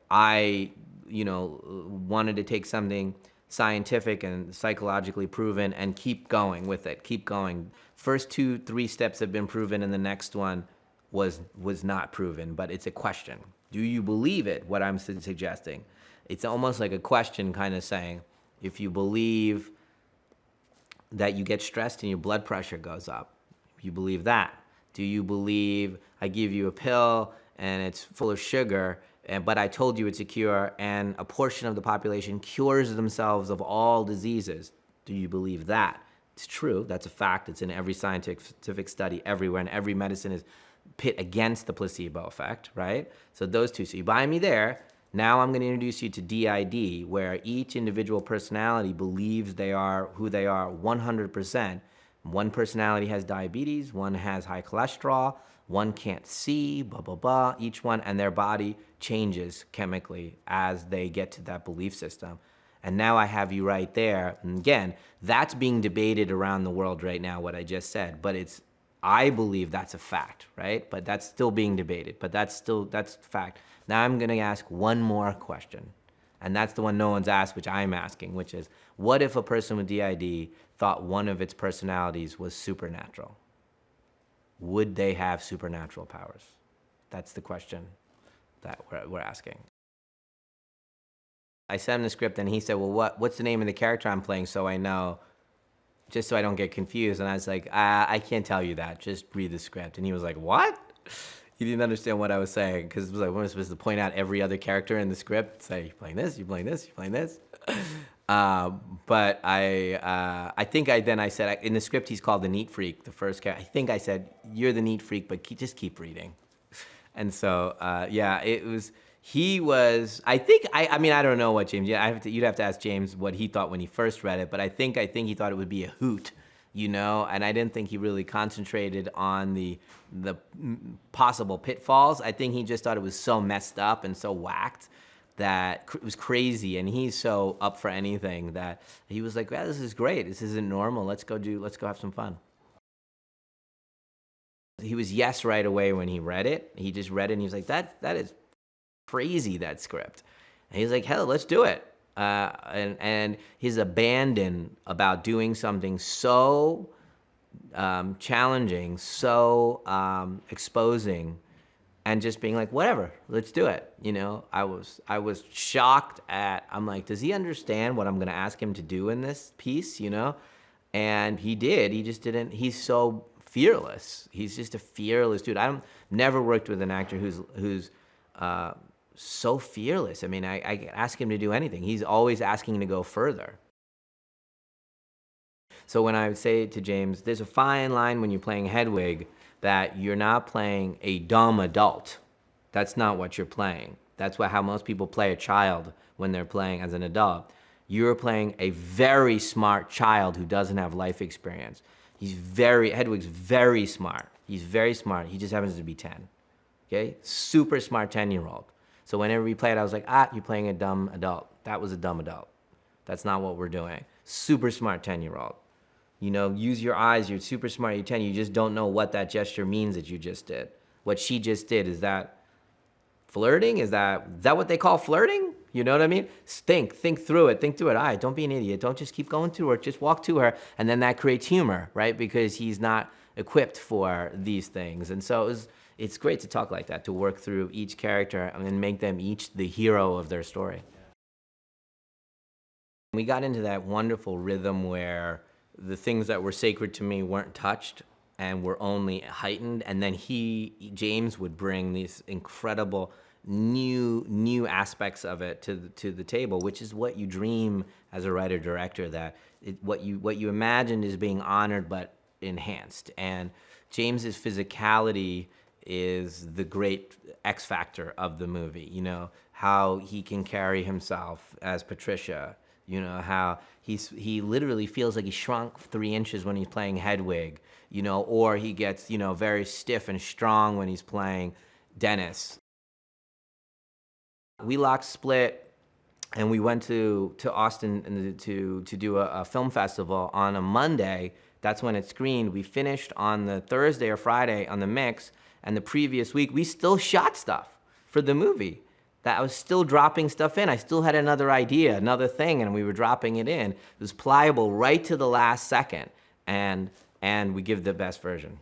I, wanted to take something scientific and psychologically proven and keep going with it, keep going. First 2, 3 steps have been proven, and the next one was not proven, but it's a question. Do you believe it, what I'm suggesting? It's almost like a question kind of saying, if you believe that you get stressed and your blood pressure goes up, if you believe that. Do you believe I give you a pill and it's full of sugar, but I told you it's a cure, and a portion of the population cures themselves of all diseases? Do you believe that? It's true, that's a fact. It's in every scientific study everywhere, and every medicine is pit against the placebo effect, right? So those two, so you buy me there. Now I'm gonna introduce you to DID, where each individual personality believes they are who they are 100%. One personality has diabetes, one has high cholesterol, one can't see, blah, blah, blah, each one, and their body changes chemically as they get to that belief system. And now I have you right there. And again, that's being debated around the world right now, what I just said, but I believe that's a fact, right? But that's still being debated, but that's fact. Now I'm gonna ask one more question, and that's the one no one's asked, which I'm asking, which is, what if a person with DID thought one of its personalities was supernatural? Would they have supernatural powers? That's the question that we're asking. I sent him the script, and he said, well, what's the name of the character I'm playing, so I know, just so I don't get confused. And I was like, I can't tell you that, just read the script. And he was like, what? He didn't understand what I was saying, because it was like, what am I supposed to point out every other character in the script? Say, you're playing this, you're playing this, you're playing this. But I think I said, in the script he's called the neat freak, the first character. I think I said, you're the neat freak, but just keep reading. And so, yeah, he was, I don't know what James, you'd have to ask James what he thought when he first read it, but I think he thought it would be a hoot, and I didn't think he really concentrated on the possible pitfalls. I think he just thought it was so messed up and so whacked that it was crazy, and he's so up for anything that he was like, yeah, this is great, this isn't normal, let's go have some fun. He was yes right away when he read it. He just read it and he was like, that is crazy, that script. And he's like, hell, let's do it. And his abandon about doing something so challenging, so exposing, and just being like, whatever, let's do it. I was shocked I'm like, does he understand what I'm gonna ask him to do in this piece, And he did, he just didn't, he's so fearless. He's just a fearless dude. I've never worked with an actor who's so fearless. I mean, I ask him to do anything. He's always asking to go further. So when I would say to James, there's a fine line when you're playing Hedwig that you're not playing a dumb adult. That's not what you're playing. That's how most people play a child when they're playing as an adult. You're playing a very smart child who doesn't have life experience. Hedwig's very smart. He's very smart. He just happens to be 10. Okay? Super smart 10-year-old. So whenever we played, I was like, you're playing a dumb adult. That was a dumb adult. That's not what we're doing. Super smart 10-year-old. Use your eyes, you're super smart, you're 10, you just don't know what that gesture means that you just did. What she just did, is that flirting? Is that what they call flirting? You know what I mean? Think through it, don't be an idiot, don't just keep going through her, just walk to her, and then that creates humor, right? Because he's not equipped for these things. And so it's great to talk like that, to work through each character and make them each the hero of their story. We got into that wonderful rhythm where the things that were sacred to me weren't touched and were only heightened, and then James would bring these incredible new aspects of it to the table, which is what you dream as a writer-director, that what you imagined is being honored but enhanced. And James's physicality is the great X factor of the movie, how he can carry himself as Patricia, how he literally feels like he shrunk 3 inches when he's playing Hedwig, or he gets, very stiff and strong when he's playing Dennis. We locked split, and we went to Austin to do a film festival on a Monday. That's when it screened. We finished on the Thursday or Friday on the mix, and the previous week we still shot stuff for the movie. that I was still dropping stuff in. I still had another idea, another thing, and we were dropping it in. It was pliable right to the last second, and we give the best version.